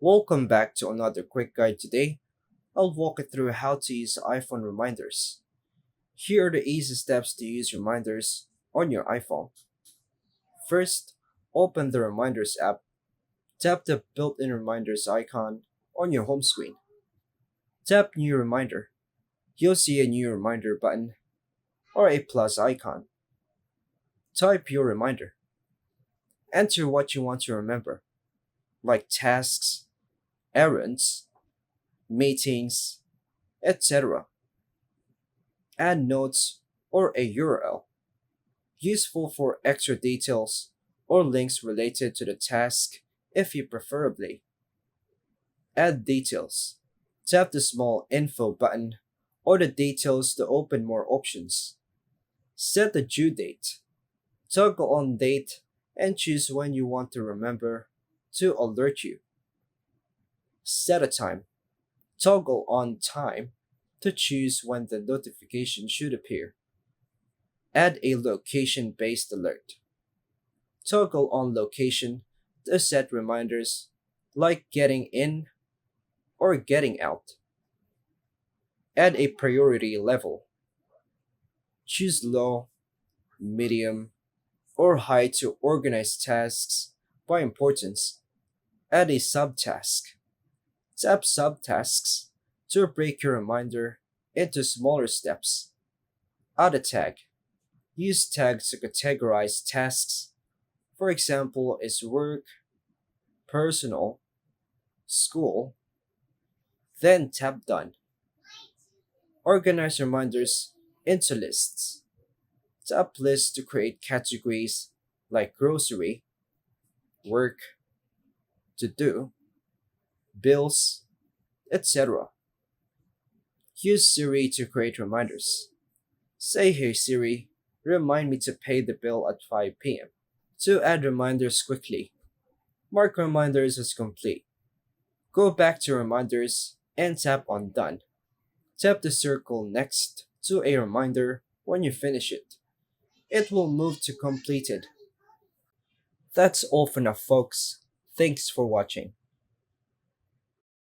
Welcome back to another quick guide today. I'll walk you through how to use iPhone reminders. Here are the easy steps to use reminders on your iPhone. First, open the Reminders app. Tap the built-in reminders icon on your home screen. Tap New Reminder. You'll see a new reminder button or a plus icon. Type your reminder. Enter what you want to remember, like tasks, errands, meetings, etc. Add notes or a URL, useful for extra details or links related to the task if you preferably. Add details. Tap the small info button or the details to open more options. Set the due date. Toggle on date and choose when you want to remember to alert you. Set a time. Toggle on time to choose when the notification should appear. Add a location based alert. Toggle on location to set reminders like getting in or getting out. Add a priority level. Choose low, medium, or high to organize tasks by importance. Add a subtask. Tap subtasks to break your reminder into smaller steps. Add a tag. Use tags to categorize tasks. For example, is work, personal, school. Then tap done. Organize reminders into lists. Tap list to create categories like grocery, work, to do, bills, etc. Use Siri to create reminders. Say, "Hey Siri, remind me to pay the bill at 5 p.m." To add reminders quickly, mark reminders as complete. Go back to reminders and tap on done. Tap the circle next to a reminder when you finish it. It will move to completed. That's all for now, folks. Thanks for watching.